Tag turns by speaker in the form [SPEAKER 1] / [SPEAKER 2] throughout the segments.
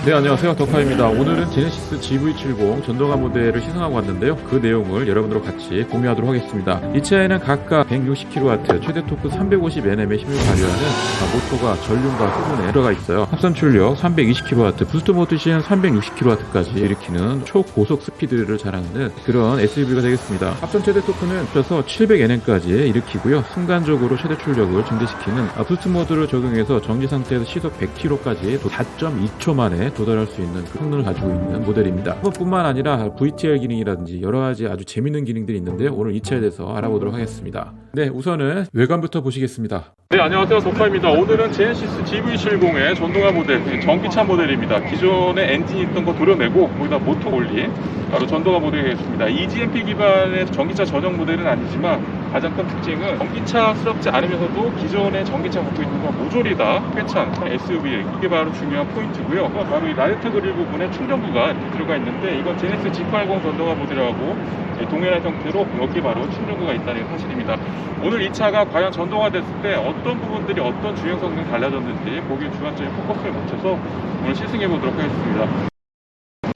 [SPEAKER 1] 네, 안녕하세요. 덕화입니다. 오늘은 제네시스 GV70 전동화 모델을 시승하고 왔는데요. 그 내용을 여러분들과 같이 공유하도록 하겠습니다. 이 차에는 각각 160kW, 최대 토크 350Nm의 힘을 발휘하는 모터가 전륜과 후분에 들어가 있어요. 합산 출력 320kW, 부스트 모드 시엔 360kW까지 일으키는 초고속 스피드를 자랑하는 그런 SUV가 되겠습니다. 합산 최대 토크는 합쳐서 700Nm까지 일으키고요. 순간적으로 최대 출력을 증대시키는 부스트 모드를 적용해서 정지 상태에서 시속 100km까지 4.2초 만에 도달할 수 있는 그 성능을 가지고 있는 모델입니다. 그것뿐만 아니라 VTR 기능이라든지 여러 가지 아주 재밌는 기능들이 있는데 오늘 이 차에 대해서 알아보도록 하겠습니다. 네, 우선은 외관부터 보시겠습니다. 네, 안녕하세요. 덕화입니다. 오늘은 제네시스 GV70의 전동화 모델, 전기차 모델입니다. 기존에 엔진이 있던 거 도려내고 거기다 모터 올린 바로 전동화 모델이겠습니다. EGMP 기반의 전기차 전용 모델은 아니지만 가장 큰 특징은 전기차스럽지 않으면서도 기존의 전기차 갖고 있는 건 모조리 다 쾌찬 SUV, 이게 바로 중요한 포인트고요. 바로 이 라이트 그릴 부분에 충전구가 이렇게 들어가 있는데 이건 제네시스 G80 전동화 모델하고 동일한 형태로 여기 바로 충전구가 있다는 사실입니다. 오늘 이 차가 과연 전동화 됐을 때 어떤 부분들이 어떤 주행 성능이 달라졌는지 거기에 주관적인 포커스를 맞춰서 오늘 시승해 보도록 하겠습니다.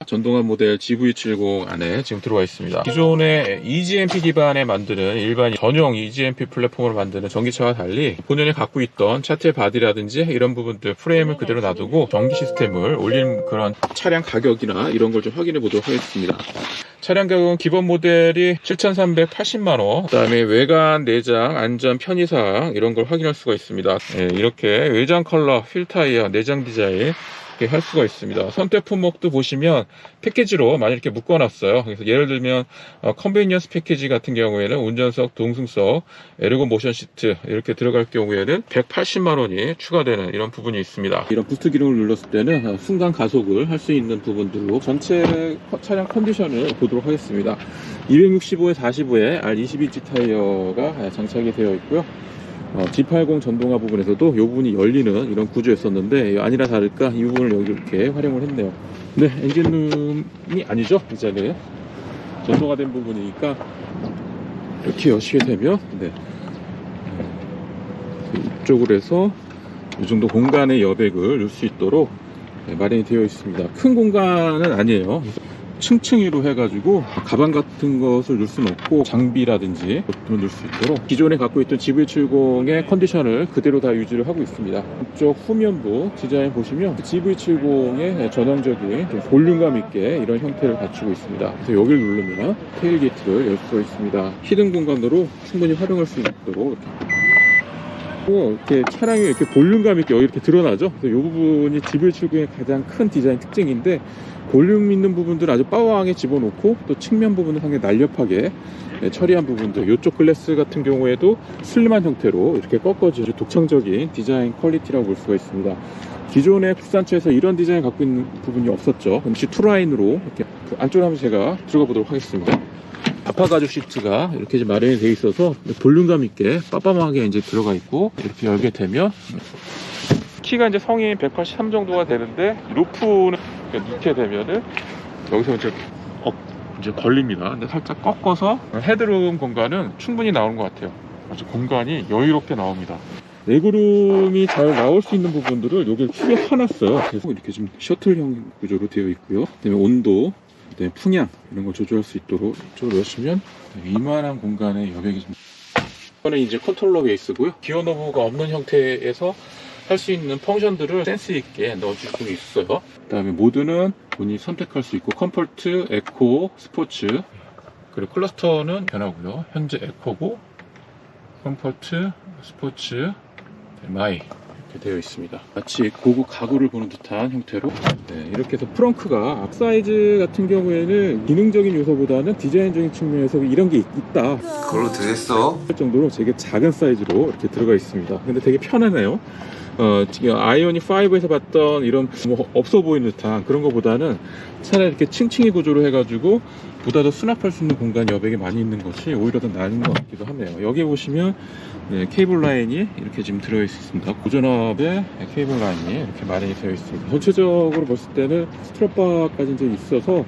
[SPEAKER 1] 전동화 모델 GV70 안에 지금 들어와 있습니다. 기존의 EGMP 기반에 만드는 일반 전용 EGMP 플랫폼으로 만드는 전기차와 달리 본연이 갖고 있던 차체 바디라든지 이런 부분들 프레임을 그대로 놔두고 전기 시스템을 올린 그런 차량 가격이나 이런 걸 좀 확인해 보도록 하겠습니다. 차량 가격은 기본 모델이 7,380만원, 그 다음에 외관, 내장, 안전, 편의사항 이런 걸 확인할 수가 있습니다. 이렇게 외장 컬러, 휠 타이어, 내장 디자인 이렇게 할 수가 있습니다. 선택 품목도 보시면 패키지로 많이 이렇게 묶어놨어요. 그래서 예를 들면 컨베니언스 패키지 같은 경우에는 운전석, 동승석, 에르고 모션 시트 이렇게 들어갈 경우에는 180만원이 추가되는 이런 부분이 있습니다. 이런 부스트 기능을 눌렀을 때는 순간 가속을 할 수 있는 부분들로 전체 차량 컨디션을 보도록 하겠습니다. 265에 45에 R22인치 타이어가 장착이 되어 있고요. G80 전동화 부분에서도 이 부분이 열리는 이런 구조였었는데 아니라 다를까 이 부분을 여기 이렇게 활용을 했네요. 네, 엔진룸이 아니죠. 이 자리에 전동화된 부분이니까 이렇게 여시게 되면 이쪽으로 해서 이 정도 공간의 여백을 넣을 수 있도록 마련이 되어 있습니다. 큰 공간은 아니에요. 층층이로 해가지고 가방 같은 것을 넣을 수는 없고 장비라든지 것도 넣을 수 있도록 기존에 갖고 있던 GV70의 컨디션을 그대로 다 유지를 하고 있습니다. 이쪽 후면부 디자인 보시면 GV70의 전형적인 볼륨감 있게 이런 형태를 갖추고 있습니다. 그래서 여기를 누르면 테일게이트를 열 수가 있습니다. 히든 공간으로 충분히 활용할 수 있도록 이렇게 차량이 이렇게 볼륨감 있게 여기 이렇게 드러나죠. 그래서 이 부분이 GV70의 가장 큰 디자인 특징인데 볼륨 있는 부분들은 아주 빠왕하게 집어넣고 또 측면 부분은 상당히 날렵하게 처리한 부분들, 이쪽 글래스 같은 경우에도 슬림한 형태로 이렇게 꺾어진 독창적인 디자인 퀄리티라고 볼 수가 있습니다. 기존의 국산차에서 이런 디자인 갖고 있는 부분이 없었죠. 역시 투라인으로 이렇게 안쪽으로 한번 제가 들어가 보도록 하겠습니다. 아파 가죽 시트가 이렇게 마련이 되어 있어서 볼륨감 있게 빠밤하게 이제 들어가 있고 이렇게 열게 되면 키가 이제 성인 183 정도가 되는데 루프는 넣게 되면은 여기서 이제 걸립니다. 근데 살짝 꺾어서 헤드룸 공간은 충분히 나오는 것 같아요. 아주 공간이 여유롭게 나옵니다. 레그룸이 잘 나올 수 있는 부분들을 여기 크게 파놨어요. 그래서 이렇게 좀 셔틀형 구조로 되어 있고요. 그다음에 온도, 그다음에 풍향 이런 걸 조절할 수 있도록 이쪽으로 여시면 이만한 공간의 여백이 좀. 이거는 이제 컨트롤러 베이스고요. 기어 노브가 없는 형태에서 할 수 있는 펑션들을 센스 있게 넣어줄 수 있어요. 그 다음에 모드는 본인이 선택할 수 있고 컴포트, 에코, 스포츠 그리고 클러스터는 변하고요. 현재 에코고 컴포트, 스포츠, 마이 이렇게 되어 있습니다. 마치 고급 가구를 보는 듯한 형태로 이렇게 해서 프렁크가 앞 사이즈 같은 경우에는 기능적인 요소보다는 디자인적인 측면에서 이런 게 있다
[SPEAKER 2] 그걸로 드렸어?
[SPEAKER 1] 할 정도로 되게 작은 사이즈로 이렇게 들어가 있습니다. 근데 되게 편하네요. 지금 아이오닉 5에서 봤던 이런 없어 보이는 듯한 그런 것보다는 차라리 이렇게 층층이 구조로 해가지고 보다 더 수납할 수 있는 공간 여백이 많이 있는 것이 오히려 더 나은 것 같기도 하네요. 여기 보시면 케이블 라인이 이렇게 지금 들어있습니다. 고전압의 케이블 라인이 이렇게 마련이 되어 있습니다. 전체적으로 봤을 때는 스트랩바까지 이제 있어서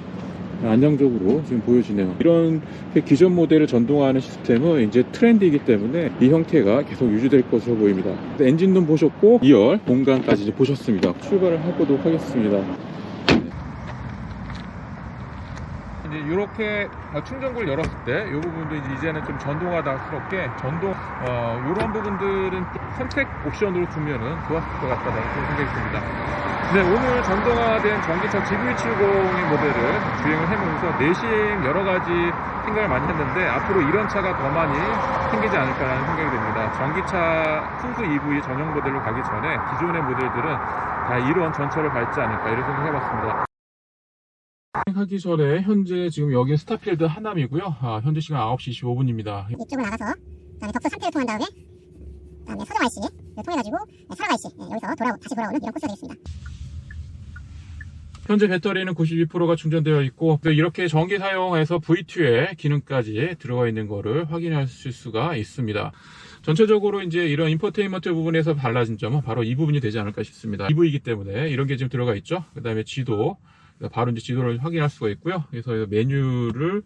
[SPEAKER 1] 안정적으로 지금 보여지네요. 이런 기존 모델을 전동화하는 시스템은 이제 트렌드이기 때문에 이 형태가 계속 유지될 것으로 보입니다. 엔진룸 보셨고 2열 공간까지 이제 보셨습니다. 출발을 해보도록 하겠습니다. 이제 이렇게 충전구를 열었을 때 이 부분도 이제는 좀 전동화다스럽게 이런 부분들은 선택 옵션으로 두면은 좋았을 것 같다는 그런 생각이 듭니다. 네, 오늘 전동화된 전기차 GV70의 모델을 주행을 해보면서 내심 여러 가지 생각을 많이 했는데 앞으로 이런 차가 더 많이 생기지 않을까라는 생각이 듭니다. 전기차 순수 EV 전용 모델로 가기 전에 기존의 모델들은 다 이런 전철을 밟지 않을까 이런 생각을 해봤습니다. 하기 전에 현재 지금 여기 스타필드 하남이고요. 현재 시간 9시 25분입니다.
[SPEAKER 2] 이쪽으로 나가서 그다음에 덕수 3태를 통한 다음에 서정 IC를 통해가지고 설악 IC 여기서 다시 돌아오는 이런 코스가 되겠습니다.
[SPEAKER 1] 현재 배터리는 92%가 충전되어 있고 이렇게 전기 사용해서 V2의 기능까지 들어가 있는 거를 확인하실 수가 있습니다. 전체적으로 이제 이런 인포테인먼트 부분에서 달라진 점은 바로 이 부분이 되지 않을까 싶습니다. EV이기 때문에 이런 게 지금 들어가 있죠. 그 다음에 지도, 바로 이제 지도를 확인할 수가 있고요. 그래서 메뉴를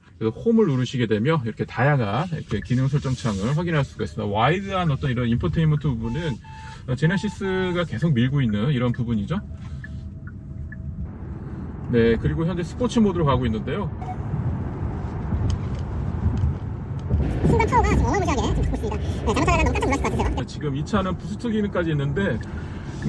[SPEAKER 1] 홈을 누르시게 되면 이렇게 다양한 기능 설정 창을 확인할 수가 있습니다. 와이드한 어떤 이런 인포테인먼트 부분은 제네시스가 계속 밀고 있는 이런 부분이죠. 네, 그리고 현재 스포츠 모드로 가고 있는데요.
[SPEAKER 2] 순간 파워가 지금 어마무시하게 지금 듣고 있습니다. 네, 잘못 찾아가면 너무 깜짝 놀랐을 것 같으세요.
[SPEAKER 1] 지금 이 차는 부스트 기능까지 있는데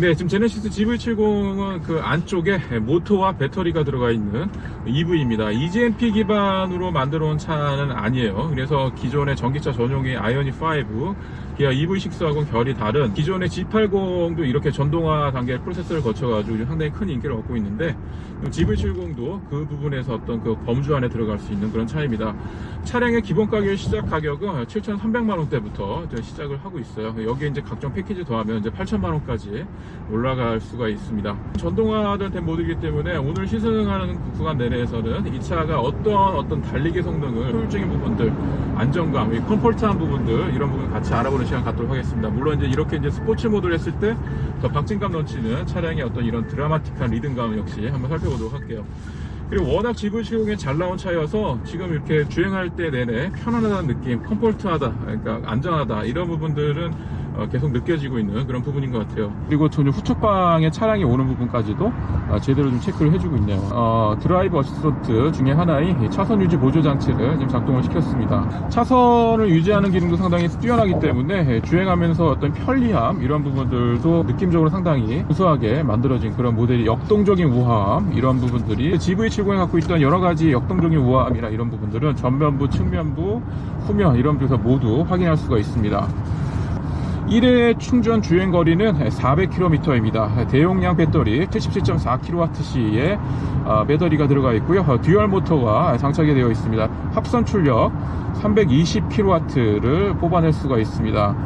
[SPEAKER 1] 네, 지금 제네시스 GV70은 그 안쪽에 모터와 배터리가 들어가 있는 EV입니다. EGMP 기반으로 만들어 온 차는 아니에요. 그래서 기존의 전기차 전용의 아이오닉5, 기아 EV6하고는 결이 다른 기존의 G80도 이렇게 전동화 단계 프로세서를 거쳐가지고 상당히 큰 인기를 얻고 있는데 GV70도 그 부분에서 어떤 그 범주 안에 들어갈 수 있는 그런 차입니다. 차량의 기본 가격 시작 가격은 7,300만원대부터 시작을 하고 있어요. 여기에 이제 각종 패키지 더하면 이제 8,000만원까지 올라갈 수가 있습니다. 전동화된 모델이기 때문에 오늘 시승하는 구간 내내에서는 이 차가 어떤 달리기 성능을 효율적인 부분들, 안정감, 컴포트한 부분들 이런 부분 같이 알아보는 시간 갖도록 하겠습니다. 물론 이제 이렇게 이제 스포츠 모드를 했을 때 더 박진감 넘치는 차량의 어떤 이런 드라마틱한 리듬감 역시 한번 살펴보도록 할게요. 그리고 워낙 GV70이 잘 나온 차여서 지금 이렇게 주행할 때 내내 편안하다는 느낌, 컴포트하다, 그러니까 안전하다 이런 부분들은 계속 느껴지고 있는 그런 부분인 것 같아요. 그리고 전혀 후측방에 차량이 오는 부분까지도 제대로 좀 체크를 해주고 있네요. 드라이브 어시스턴트 중에 하나인 차선 유지 보조 장치를 지금 작동을 시켰습니다. 차선을 유지하는 기능도 상당히 뛰어나기 때문에 주행하면서 어떤 편리함 이런 부분들도 느낌적으로 상당히 우수하게 만들어진 그런 모델이 역동적인 우아함 이런 부분들이 GV70이 갖고 있던 여러 가지 역동적인 우아함이나 이런 부분들은 전면부, 측면부, 후면 이런 데서 모두 확인할 수가 있습니다. 1회 충전 주행거리는 400km입니다. 대용량 배터리 77.4kWh의 배터리가 들어가 있고요. 듀얼 모터가 장착이 되어 있습니다. 합선 출력 320kW를 뽑아낼 수가 있습니다.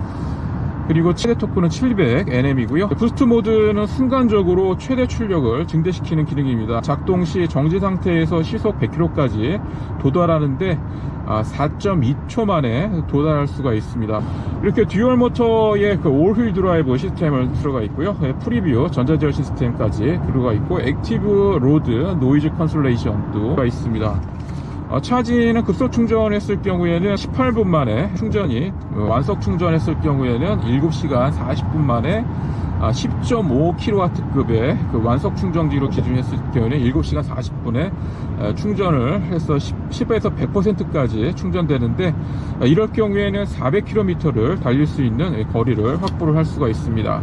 [SPEAKER 1] 그리고 최대 토크는 700Nm이고요. 부스트 모드는 순간적으로 최대 출력을 증대시키는 기능입니다. 작동 시 정지 상태에서 시속 100km까지 도달하는데 4.2초 만에 도달할 수가 있습니다. 이렇게 듀얼 모터의 그 올휠 드라이브 시스템을 들어가 있고요. 프리뷰 전자제어 시스템까지 들어가 있고 액티브 로드 노이즈 컨솔레이션도 들어가 있습니다. 차지는 급속 충전했을 경우에는 18분 만에 충전이, 완속 충전했을 경우에는 7시간 40분 만에 10.5kW급의 그 완속 충전기로 기준했을 경우에는 7시간 40분에 충전을 해서 10에서 100%까지 충전되는데 이럴 경우에는 400km를 달릴 수 있는 거리를 확보를 할 수가 있습니다.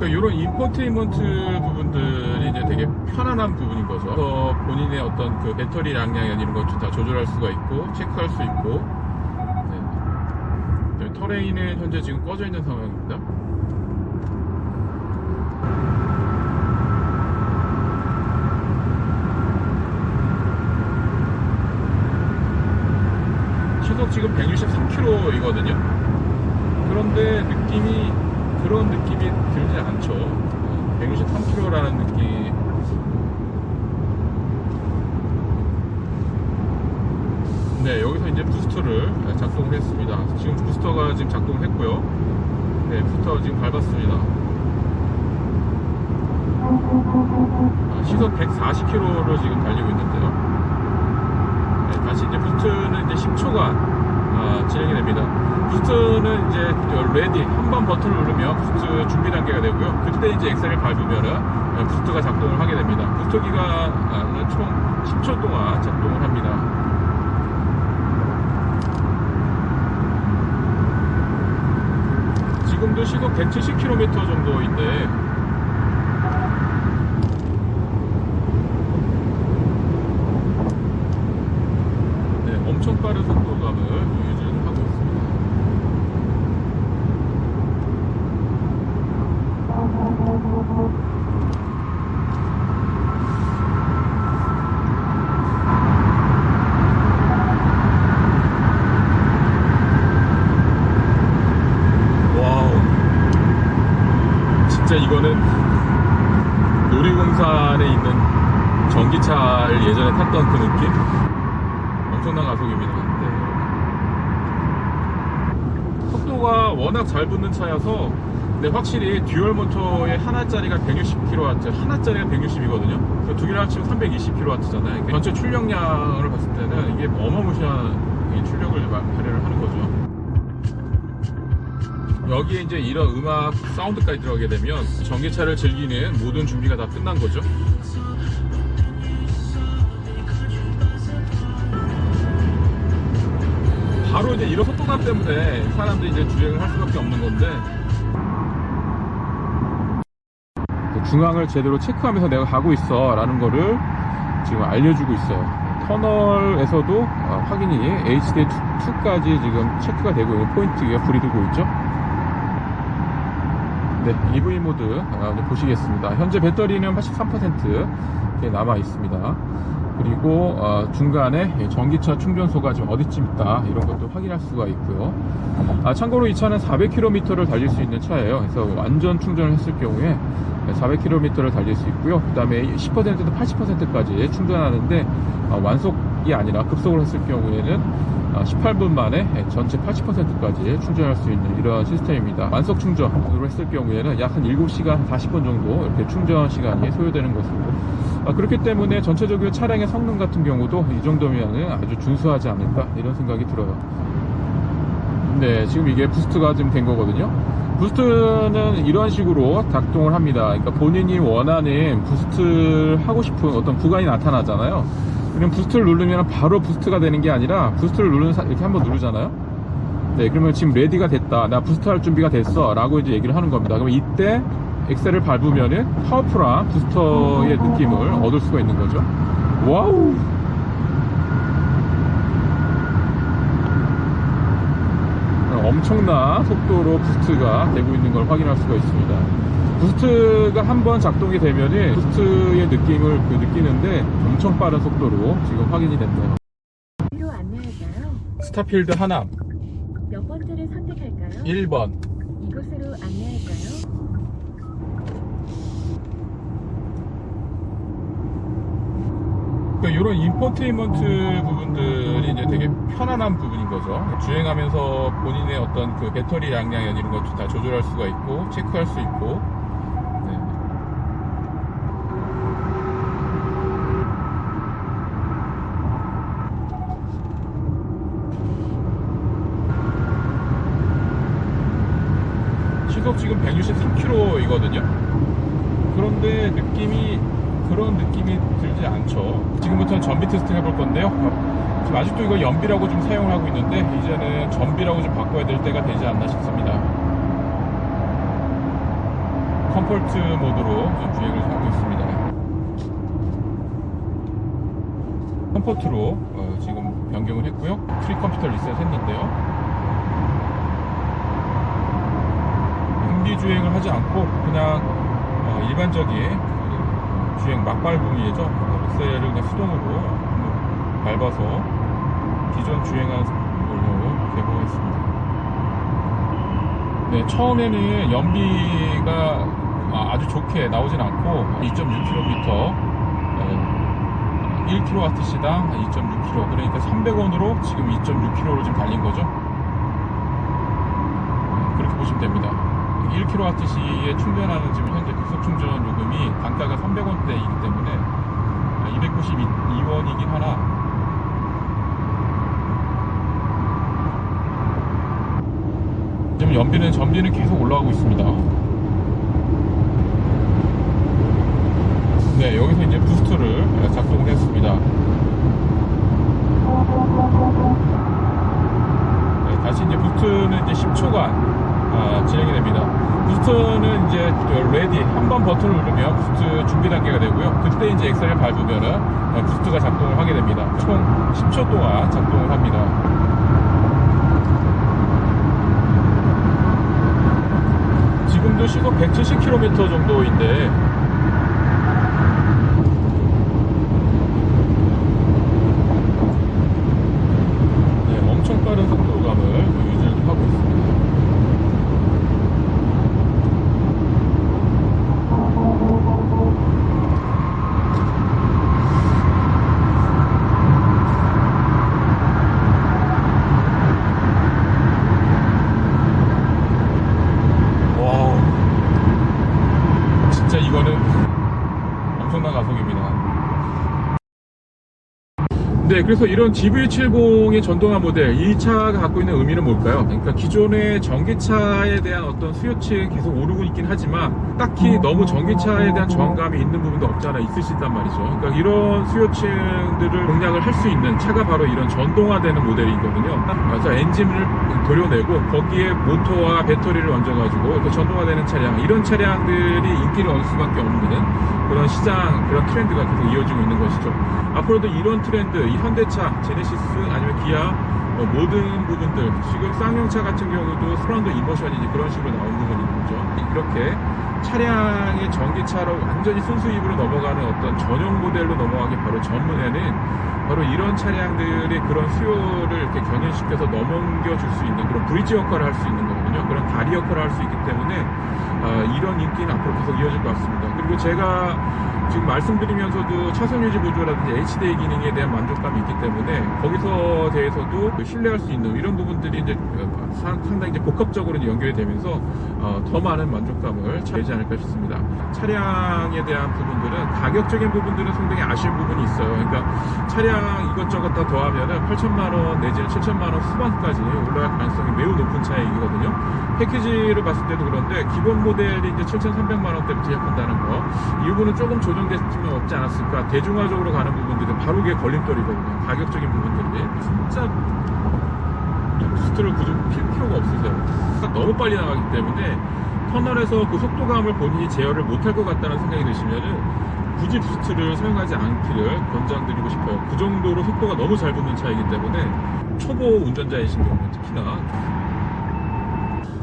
[SPEAKER 1] 이런 인포테인먼트 부분들이 이제 되게 편안한 부분인 거죠. 본인의 어떤 그 배터리 양량 이런 것도 다 조절할 수가 있고 체크할 수 있고. 네. 터레인은 현재 지금 꺼져 있는 상황입니다. 시속 지금 163km이거든요. 그런데 그런 느낌이 들지 않죠. 163km라는 느낌. 네, 여기서 이제 부스터를 작동을 했습니다. 지금 부스터가 지금 작동을 했고요. 네, 부스터 지금 밟았습니다. 시속 140km로 지금 달리고 있는데요. 네, 다시 이제 부스트는 이제 10초간 진행이 됩니다. 부스트는 이제 레디 한 번 버튼을 누르면 부스트 준비 단계가 되고요. 그때 이제 엑셀을 밟으면은 부스트가 작동을 하게 됩니다. 부스트 기간은 총 10초 동안 작동을 합니다. 지금도 시속 170km 정도인데 엄청 빠른 속도감을 유지를 하고 있습니다. 와우, 진짜 이거는 놀이공사 안에 있는 전기차를 예전에 탔던 그 느낌? 엄청난 가속입니다. 네. 속도가 워낙 잘 붙는 차여서 근데 확실히 듀얼 모터의 하나짜리가 160kW, 하나짜리가 160이거든요. 두 개를 합치면 320kW잖아요. 전체 출력량을 봤을 때는 이게 어마무시한 출력을 발휘를 하는 거죠. 여기에 이제 이런 음악 사운드까지 들어가게 되면 전기차를 즐기는 모든 준비가 다 끝난 거죠. 바로 이제 이런 속도감 때문에 사람들이 이제 주행을 할 수밖에 없는 건데, 중앙을 제대로 체크하면서 내가 가고 있어 라는 거를 지금 알려주고 있어요. 터널에서도 확인이 HD2까지 지금 체크가 되고 있고 포인트가 불이 들고 있죠. 네, EV 모드 보시겠습니다. 현재 배터리는 83% 남아 있습니다. 그리고 중간에 전기차 충전소가 지금 어디쯤 있다 이런 것도 확인할 수가 있고요. 참고로 이 차는 400km를 달릴 수 있는 차예요. 그래서 완전 충전을 했을 경우에 400km를 달릴 수 있고요. 그 다음에 10%에서 80%까지 충전하는데 완속이 아니라 급속으로 했을 경우에는 18분 만에 전체 80%까지 충전할 수 있는 이런 시스템입니다. 완속 충전으로 했을 경우에는 약 한 7시간 40분 정도 이렇게 충전 시간이 소요되는 것으로, 그렇기 때문에 전체적으로 차량의 성능 같은 경우도 이 정도면 아주 준수하지 않을까 이런 생각이 들어요. 네, 지금 이게 부스트가 지금 된 거거든요. 부스트는 이런 식으로 작동을 합니다. 그러니까 본인이 원하는 부스트를 하고 싶은 어떤 구간이 나타나잖아요. 그럼 부스트를 누르면 바로 부스트가 되는 게 아니라 부스트를 이렇게 한번 누르잖아요. 네, 그러면 지금 레디가 됐다, 나 부스트 할 준비가 됐어 라고 이제 얘기를 하는 겁니다. 그럼 이때 엑셀을 밟으면은 파워풀한 부스터의 느낌을 얻을 수가 있는 거죠. 와우! 엄청난 속도로 부스트가 되고 있는 걸 확인할 수가 있습니다. 부스트가 한번 작동이 되면은 부스트의 느낌을 느끼는데 엄청 빠른 속도로 지금 확인이 됐네요.
[SPEAKER 3] 어디로 안내할까요?
[SPEAKER 1] 스타필드 하남
[SPEAKER 3] 몇 번째를 선택할까요?
[SPEAKER 1] 1번.
[SPEAKER 3] 이곳으로 안내할까요?
[SPEAKER 1] 이런 인포테인먼트 부분들이 이제 되게 편안한 부분인 거죠. 주행하면서 본인의 어떤 그 배터리 양량 이런 것도 다 조절할 수가 있고 체크할 수 있고. 네. 시속 지금 163km이거든요. 그런데 그런 느낌이 들지 않죠. 지금부터는 전비 테스트 해볼 건데요. 지금 아직도 이거 연비라고 좀 사용을 하고 있는데 이제는 전비라고 좀 바꿔야 될 때가 되지 않나 싶습니다. 컴포트 모드로 좀 주행을 하고 있습니다. 컴포트로 지금 변경을 했고요. 프리 컴퓨터 리셋 했는데요. 흥비 주행을 하지 않고 그냥 일반적인 주행 막발붕이죠. 엑셀을 그냥 수동으로 밟아서 기존 주행한 걸로 개봉했습니다. 네, 처음에는 연비가 아주 좋게 나오진 않고 2.6km 1kW시당 2.6km, 그러니까 300원으로 지금 2.6km를 지금 달린 거죠. 그렇게 보시면 됩니다. 1kWh에 충전하는 지금 현재 급속 충전 요금이 단가가 300원대이기 때문에 292원이긴 하나 지금 전비는 계속 올라가고 있습니다. 네, 여기서 이제 부스트를 작동을 했습니다. 네, 다시 이제 부스트는 이제 10초간 진행이 됩니다. 부스트는 이제 레디 한 번 버튼을 누르면 부스트 준비 단계가 되고요. 그때 이제 엑셀을 밟으면은 부스트가 작동을 하게 됩니다. 총 10초 동안 작동을 합니다. 지금도 시속 170km 정도인데 네, 엄청 빠른 속도감을 유지를 하고 있습니다. 진짜 이거는 엄청난 가속입니다. 네, 그래서 이런 GV70의 전동화 모델, 이 차가 갖고 있는 의미는 뭘까요? 그러니까 기존의 전기차에 대한 어떤 수요층이 계속 오르고 있긴 하지만 딱히 너무 전기차에 대한 저항감이 있는 부분도 없지 않아 있으시단 말이죠. 그러니까 이런 수요층들을 공략을 할 수 있는 차가 바로 이런 전동화되는 모델이거든요. 그래서 엔진을 도려내고 거기에 모터와 배터리를 얹어가지고 전동화되는 차량, 이런 차량들이 인기를 얻을 수밖에 없는 그런 시장, 그런 트렌드가 계속 이어지고 있는 것이죠. 앞으로도 이런 트렌드, 이 현대차, 제네시스 아니면 기아 모든 부분들, 지금 쌍용차 같은 경우도 서라운드 이모션이지 그런 식으로 나온 부분이 있죠. 이렇게 차량의 전기차로 완전히 순수입으로 넘어가는 어떤 전용 모델로 넘어가기 바로 전문에는 바로 이런 차량들의 그런 수요를 이렇게 견인시켜서 넘겨줄 수 있는 그런 브리지 역할을 할 수 있는 거거든요. 그런 다리 역할을 할 수 있기 때문에 이런 인기는 앞으로 계속 이어질 것 같습니다. 그리고 제가 지금 말씀드리면서도 차선 유지 보조라든지 HDA 기능에 대한 만족감이 있기 때문에 거기서 대해서도 신뢰할 수 있는 이런 부분들이 이제 상당히 이제 복합적으로 이제 연결이 되면서 더 많은 만족감을 내지 않을까 싶습니다. 차량에 대한 부분들은 가격적인 부분들은 상당히 아쉬운 부분이 있어요. 그러니까 차량 이것저것 다 더하면은 8천만 원 내지는 7천만 원 후반까지 올라갈 가능성이 매우 높은 차량이거든요. 패키지를 봤을 때도 그런데 기본 모델이 이제 7,300만 원대부터 시작한다는 거, 이 부분은 조금 조정됐으면 없지 않았을까. 대중화적으로 가는 부분들은 바로 그게 걸림돌이거든요. 가격적인 부분들이 진짜 부스트를 굳이 필 필요가 없으세요. 너무 빨리 나가기 때문에 터널에서 그 속도감을 본인이 제어를 못할 것 같다는 생각이 드시면은 굳이 부스트를 사용하지 않기를 권장드리고 싶어요. 그 정도로 속도가 너무 잘 붙는 차이기 때문에 초보 운전자이신 경우는 특히나.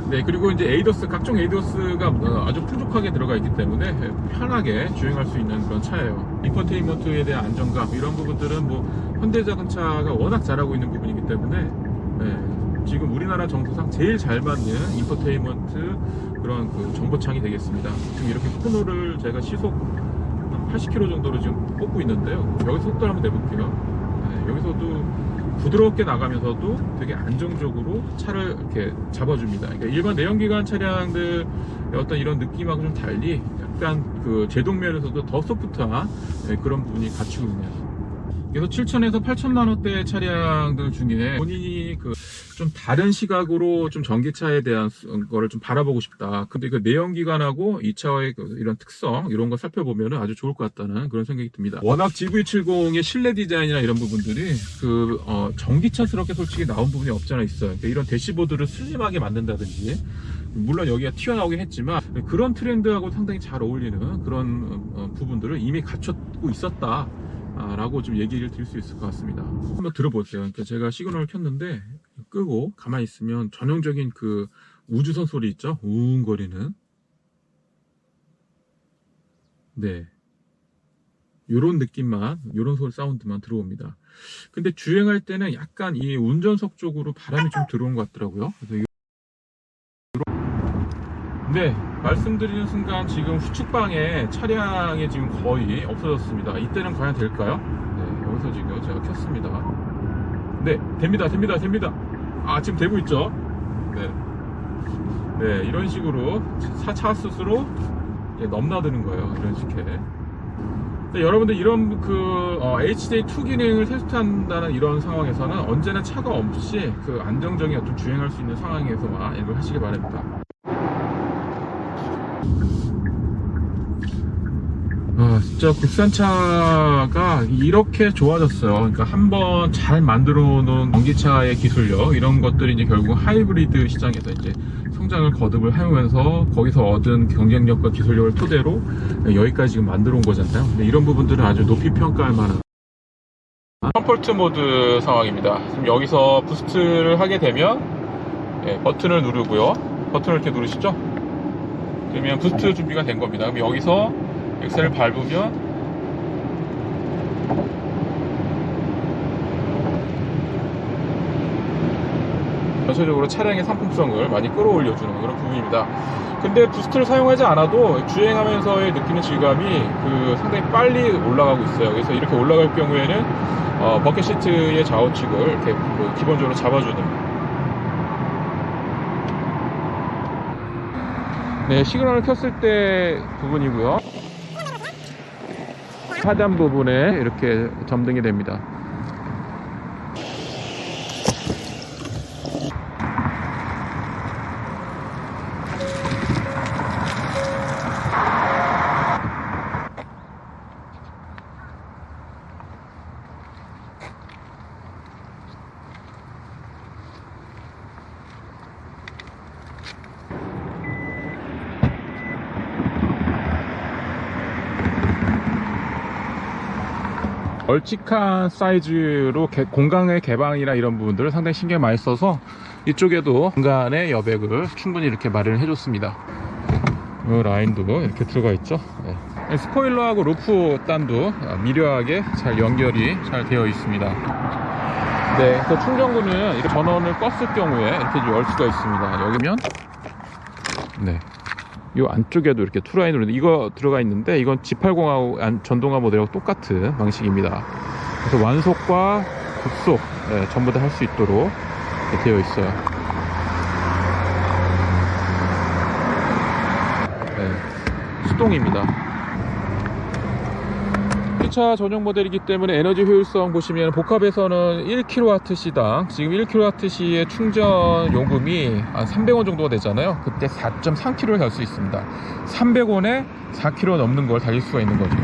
[SPEAKER 1] 네, 그리고 이제 에이더스, 각종 에이더스가 아주 풍족하게 들어가 있기 때문에 편하게 주행할 수 있는 그런 차예요. 인포테인먼트에 대한 안정감, 이런 부분들은 뭐 현대자동차가 워낙 잘하고 있는 부분이기 때문에 지금 우리나라 정서상 제일 잘 맞는 인포테인먼트 그런 그 정보창이 되겠습니다. 지금 이렇게 코너를 제가 시속 80km 정도로 지금 뽑고 있는데요. 여기서 속도를 한번 내볼게요. 여기서도 부드럽게 나가면서도 되게 안정적으로 차를 이렇게 잡아줍니다. 그러니까 일반 내연기관 차량들 어떤 이런 느낌하고 좀 달리 약간 그 제동면에서도 더 소프트한 그런 부분이 갖추고 있네요. 그래서 7천에서 8천만 원대 차량들 중에 본인이 그 좀 다른 시각으로 좀 전기차에 대한 거를 좀 바라보고 싶다. 근데 그 내연기관하고 이 차의 이런 특성, 이런 거 살펴보면 아주 좋을 것 같다는 그런 생각이 듭니다. 워낙 GV70의 실내 디자인이나 이런 부분들이 전기차스럽게 솔직히 나온 부분이 없잖아 있어요. 그러니까 이런 대시보드를 슬림하게 만든다든지, 물론 여기가 튀어나오긴 했지만 그런 트렌드하고 상당히 잘 어울리는 그런 부분들을 이미 갖췄고 있었다 라고 좀 얘기를 드릴 수 있을 것 같습니다. 한번 들어보세요. 그러니까 제가 시그널을 켰는데 끄고 가만히 있으면 전형적인 그 우주선 소리 있죠? 우웅거리는. 네, 요런 느낌만, 요런 소리 사운드만 들어옵니다. 근데 주행할 때는 약간 이 운전석 쪽으로 바람이 좀 들어온 것 같더라고요. 그래서 네, 말씀드리는 순간 지금 후측방에 차량이 지금 거의 없어졌습니다. 이때는 과연 될까요? 네, 여기서 지금 제가 켰습니다. 네, 됩니다. 지금 되고 있죠? 네, 이런 식으로 차 스스로 넘나드는 거예요. 이런 식의. 여러분들 이런 HJ2 기능을 테스트한다는 이런 상황에서는 언제나 차가 없이 안정적인 어떤 주행할 수 있는 상황에서만 이걸 하시기 바랍니다. 진짜 국산차가 이렇게 좋아졌어요. 그러니까 한번 잘 만들어 놓은 전기차의 기술력, 이런 것들이 이제 결국 하이브리드 시장에서 이제 성장을 거듭을 하면서 거기서 얻은 경쟁력과 기술력을 토대로 여기까지 지금 만들어 온 거잖아요. 근데 이런 부분들은 아주 높이 평가할 만한 컴포트 모드 상황입니다. 지금 여기서 부스트를 하게 되면 버튼을 누르고요. 버튼을 이렇게 누르시죠? 그러면 부스트 준비가 된 겁니다. 그럼 여기서 엑셀을 밟으면 전체적으로 차량의 상품성을 많이 끌어올려주는 그런 부분입니다. 근데 부스트를 사용하지 않아도 주행하면서의 느끼는 질감이 상당히 빨리 올라가고 있어요. 그래서 이렇게 올라갈 경우에는 버켓 시트의 좌우측을 이렇게 기본적으로 잡아주는, 네, 시그널을 켰을 때 부분이고요. 하단 부분에 이렇게 점등이 됩니다. 걸쭉한 사이즈로 공간의 개방이나 이런 부분들을 상당히 신경 많이 써서 이쪽에도 공간의 여백을 충분히 이렇게 마련해 줬습니다. 라인도 이렇게 들어가 있죠. 네. 스포일러하고 루프 단도 미려하게 잘 연결이 잘 되어 있습니다. 네, 그래서 충전구는 이렇게 전원을 껐을 경우에 이렇게 열 수가 있습니다. 여기면 네, 이 안쪽에도 이렇게 투라인으로 이거 들어가 있는데, 이건 G80하고 전동화 모델하고 똑같은 방식입니다. 그래서 완속과 급속 전부 다 할 수 있도록 이렇게 되어 있어요. 수동입니다. 차 전용 모델이기 때문에 에너지 효율성 보시면 복합에서는 1kW 시당 지금 1kW 시의 충전 요금이 한 300원 정도가 되잖아요. 그때 4.3km를 갈 수 있습니다. 300원에 4km 넘는 걸 달릴 수가 있는 거죠.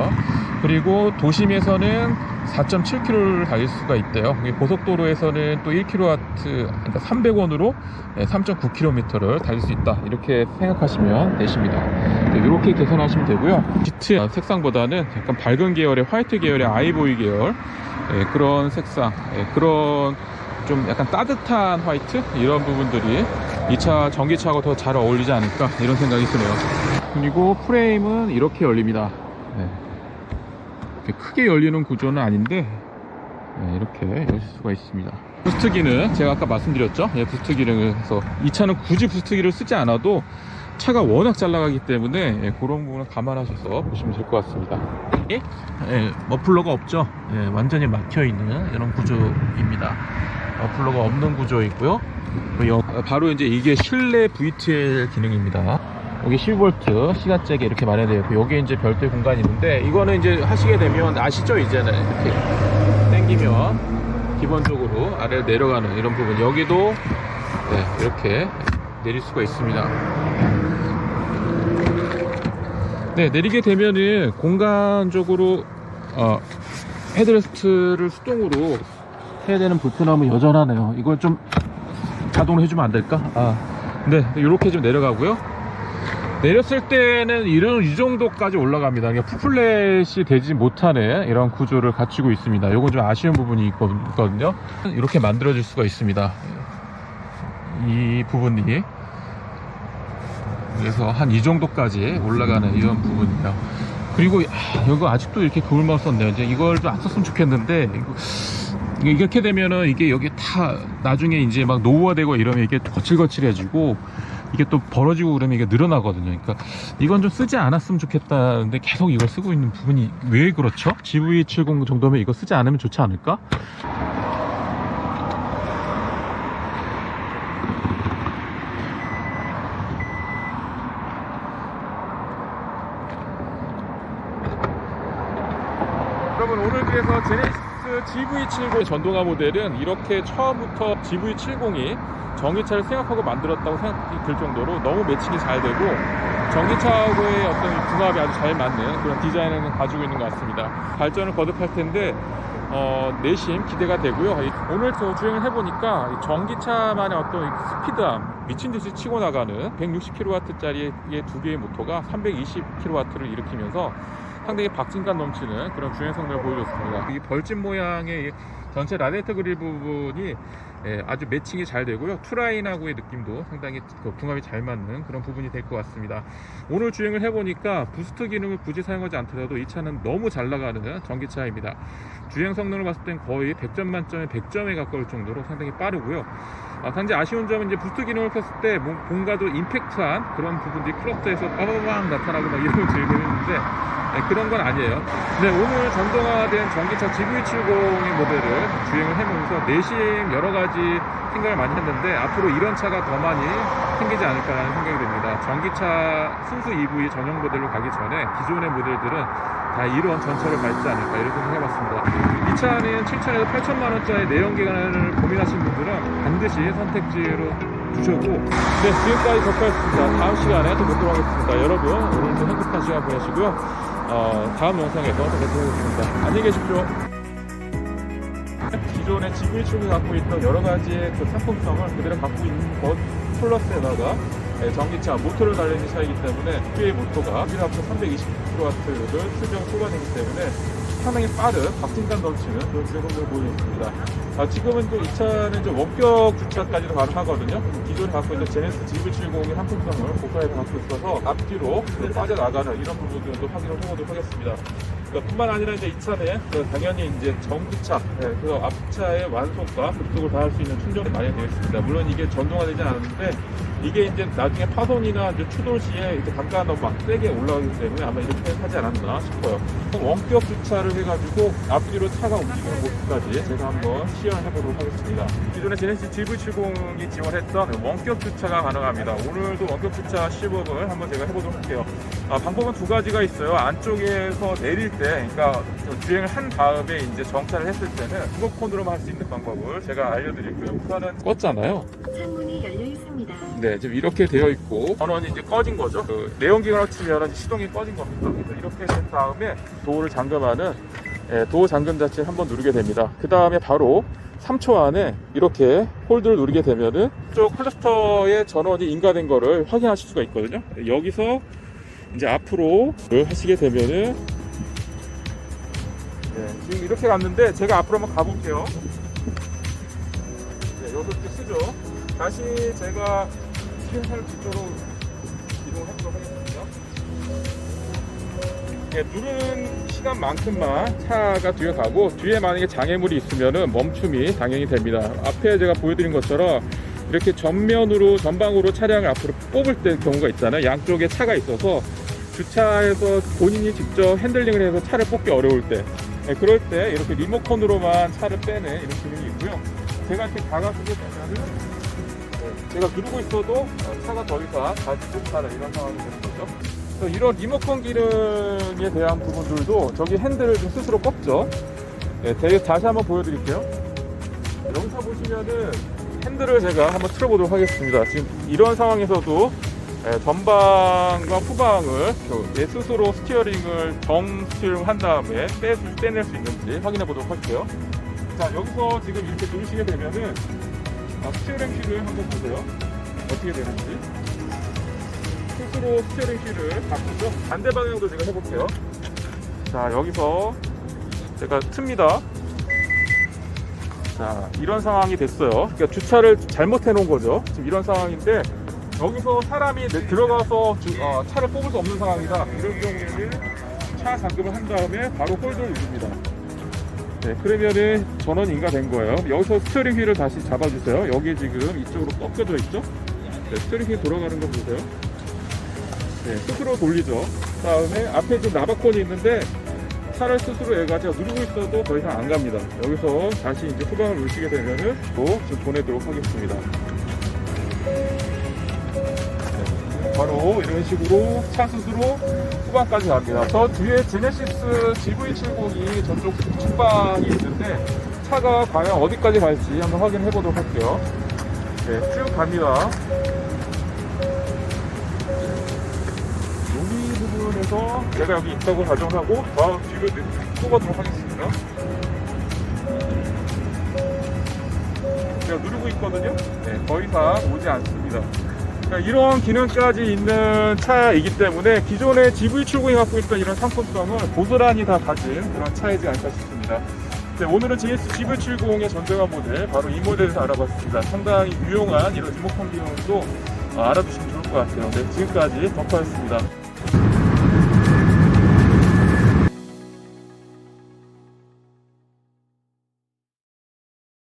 [SPEAKER 1] 그리고 도심에서는 4.7km를 달릴 수가 있대요. 고속도로에서는 또 1kW, 그러니까 300원으로 3.9km를 달릴 수 있다, 이렇게 생각하시면 되십니다. 이렇게 계산하시면 되고요. 짙은 색상보다는 약간 밝은 계열의 화이트 계열의 아이보이 계열, 그런 색상, 그런 좀 약간 따뜻한 화이트, 이런 부분들이 이 차 전기차하고 더 잘 어울리지 않을까, 이런 생각이 드네요. 그리고 프레임은 이렇게 열립니다. 크게 열리는 구조는 아닌데 이렇게 열릴 수가 있습니다. 부스트 기능, 제가 아까 말씀드렸죠. 부스트 기능을 해서 이 차는 굳이 부스트 기능을 쓰지 않아도 차가 워낙 잘 나가기 때문에 그런 부분을 감안하셔서 보시면 될 것 같습니다. 머플러가 없죠. 완전히 막혀있는 이런 구조입니다. 머플러가 없는 구조이고요. 바로 이제 이게 실내 VTL 기능입니다. 여기 12V 시가잭이 이렇게 마련되어 있고, 여기 이제 별도의 공간이 있는데, 이거는 이제 하시게 되면 아시죠? 이제는 이렇게 당기면 기본적으로 아래로 내려가는 이런 부분, 여기도 이렇게 내릴 수가 있습니다. 네, 내리게 되면은 공간적으로 헤드레스트를 수동으로 해야 되는 불편함은 여전하네요. 이걸 좀 자동으로 해주면 안 될까? 네, 이렇게 좀 내려가고요. 내렸을 때는 이 정도까지 올라갑니다. 그러니까 풀플랫이 되지 못하는 이런 구조를 갖추고 있습니다. 이건 좀 아쉬운 부분이 있거든요. 이렇게 만들어질 수가 있습니다. 이 부분이, 그래서 한 이 정도까지 올라가는 이런 부분이에요. 그리고 이거 아직도 이렇게 그물만 썼네요. 이제 이걸 좀 안 썼으면 좋겠는데, 이렇게 되면은 이게 여기 다 나중에 이제 막 노후화되고 이러면 이게 거칠거칠해지고 이게 또 벌어지고 그러면 이게 늘어나거든요. 그러니까 이건 좀 쓰지 않았으면 좋겠다는데 계속 이걸 쓰고 있는 부분이 왜 그렇죠? GV70 정도면 이거 쓰지 않으면 좋지 않을까? 여러분, 오늘 그래서 제네시스 GV70 전동화 모델은 이렇게 처음부터 GV70이 전기차를 생각하고 만들었다고 생각이 들 정도로 너무 매칭이 잘 되고 전기차하고의 어떤 궁합이 아주 잘 맞는 그런 디자인을 가지고 있는 것 같습니다. 발전을 거듭할 텐데 내심 기대가 되고요. 오늘 저 주행을 해보니까 전기차만의 어떤 스피드함, 미친듯이 치고 나가는 160kW짜리 두 개의 모터가 320kW를 일으키면서 상당히 박진감 넘치는 그런 주행 성능을 보여줬습니다. 이 벌집 모양의 전체 라디에이터 그릴 부분이 아주 매칭이 잘 되고요. 투라인하고의 느낌도 상당히 궁합이 잘 맞는 그런 부분이 될 것 같습니다. 오늘 주행을 해보니까 부스트 기능을 굳이 사용하지 않더라도 이 차는 너무 잘 나가는 전기차입니다. 주행 성능을 봤을 땐 거의 100점 만점에 100점에 가까울 정도로 상당히 빠르고요. 단지 아쉬운 점은 이제 부스트 기능을 켰을 때 뭔가 도 임팩트한 그런 부분들이 클러스터에서 빠바방 나타나고 막 이런 즐기는데 그런 건 아니에요. 네, 오늘 전동화된 전기차 GV70의 모델을 주행을 해보면서 내심 여러 가지 생각을 많이 했는데 앞으로 이런 차가 더 많이 생기지 않을까라는 생각이 듭니다. 전기차 순수 EV 전용 모델로 가기 전에 기존의 모델들은 다 이런 전철을 밟지 않을까 이런 생각을 해봤습니다. 이 차는 7천에서 8천만 원짜리 내연기관을 고민하시는 분들은 반드시 선택지로 두셔고, 네, 지금까지 접하였습니다. 다음 시간에 또 뵙도록 하겠습니다. 여러분, 오늘도 행복한 시간 보내시고요. 다음 영상에서 또 뵙도록 하겠습니다. 안녕히 계십시오. 기존의 GV70이 갖고 있던 여러 가지의 그 상품성을 그대로 갖고 있는 것 플러스에다가 전기차 모터를 달리는 차이기 때문에 두 모터가 1합쳐 320kW를 출력 초과되기 때문에 상당히 빠른 박진감 넘치는 그런 주행성능을 보여줬습니다. 지금은 또 이 차는 좀 원격 주차까지도 가능하거든요. 기존에 갖고 있는 제네시스 GV70의 상품성을 고가에 갖고 있어서 앞뒤로 빠져나가는 이런 부분들도 확인을 해보도록 하겠습니다. 뿐만 아니라 이제 이 차는 당연히 이제 전기차, 그 앞차의 완속과 급속을 다할 수 있는 충전이 많이 되어 있습니다. 물론 이게 전동화되지 않았는데 이게 이제 나중에 파손이나 이제 추돌 시에 이렇게 단가가 너무 막 세게 올라가기 때문에 아마 이렇게 하지 않았나 싶어요. 원격 주차를 해가지고 앞뒤로 차가 움직이는 모습까지 제가 한번 시연을 해보도록 하겠습니다. 기존에 제네시스 GV70이 지원했던 원격 주차가 가능합니다. 오늘도 원격 주차 시범을 한번 제가 해보도록 할게요. 방법은 두 가지가 있어요. 안쪽에서 내릴 때, 그러니까 주행을 한 다음에 이제 정차를 했을 때는 리모컨으로만 할 수 있는 방법을 제가 알려드릴게요. 우선은 껐잖아요.
[SPEAKER 3] 창문이 열려 있습니다.
[SPEAKER 1] 네, 지금 이렇게 되어 있고 전원이 이제 꺼진 거죠. 내연기관을 치면 시동이 꺼진 겁니다. 그래서 이렇게 된 다음에 도어를 잠금하는 도어 잠금 자체를 한번 누르게 됩니다. 그 다음에 바로 3초 안에 이렇게 홀드를 누르게 되면은 이쪽 클러스터의 전원이 인가된 거를 확인하실 수가 있거든요. 여기서 이제 앞으로 하시게 되면은 지금 이렇게 갔는데 제가 앞으로 한번 가볼게요. 여기서 이렇게 쓰죠. 다시 제가 시행사를 뒤쪽으로 이동을 해보도록 하겠습니다. 누르는 시간만큼만 차가 뒤에 가고 뒤에 만약에 장애물이 있으면 멈춤이 당연히 됩니다. 앞에 제가 보여드린 것처럼 이렇게 전방으로 차량을 앞으로 뽑을 때 경우가 있잖아요. 양쪽에 차가 있어서 주차해서 본인이 직접 핸들링을 해서 차를 뽑기 어려울 때, 그럴 때 이렇게 리모컨으로만 차를 빼는 이런 기능이 있고요. 제가 이렇게 다가서게 되면은 제가 누르고 있어도 차가 더 이상 가지 못하는 이런 상황이 되는 거죠. 그래서 이런 리모컨 기능에 대한 부분들도 저기 핸들을 좀 스스로 꺾죠. 다시 한번 보여드릴게요. 여기서 보시면은 핸들을 제가 한번 틀어보도록 하겠습니다. 지금 이런 상황에서도 전방과 후방을 내 스스로 스티어링을 정스티어링한 다음에 빼낼 수 있는지 확인해 보도록 할게요. 자, 여기서 지금 이렇게 누르시게 되면은 스티어링 휠을 한번 보세요. 어떻게 되는지. 스스로 스티어링 휠을 바꾸죠. 반대 방향도 제가 해볼게요. 자, 여기서 제가 틉니다. 자, 이런 상황이 됐어요. 그러니까 주차를 잘못해 놓은 거죠. 지금 이런 상황인데 여기서 사람이 들어가서 차를 뽑을 수 없는 상황이다. 이런 경우에는 차 잠금을 한 다음에 바로 홀드를 누릅니다. 네, 그러면은 전원이 인가된 거예요. 여기서 스티어링 휠을 다시 잡아주세요. 여기 지금 이쪽으로 꺾여져 있죠? 네, 스티어링 휠 돌아가는 거 보세요. 네, 스스로 돌리죠. 그 다음에 앞에 지금 나바콘이 있는데 차를 스스로 해가지고 누르고 있어도 더 이상 안 갑니다. 여기서 다시 이제 후방을 누르시게 되면은 또 지금 보내도록 하겠습니다. 네, 바로 이런 식으로 차 스스로 후방까지 갑니다. 저 뒤에 제네시스 GV70이 저쪽 측방이 있는데 차가 과연 어디까지 갈지 한번 확인해 보도록 할게요. 네, 쭉 갑니다. 여기 부분에서 내가 여기 있다고 가정하고 저 뒤로 뽑아도록 하겠습니다. 제가 누르고 있거든요. 네, 더 이상 오지 않습니다. 그러니까 이런 기능까지 있는 차이기 때문에 기존의 GV70이 갖고 있던 이런 상품성을 고스란히 다 가진 그런 차이지 않을까 싶습니다. 네, 오늘은 GV70의 전동화 모델, 바로 이 모델에서 알아봤습니다. 상당히 유용한 이런 리모컨 기능도 알아두시면 좋을 것 같아요. 네, 지금까지 덕화였습니다.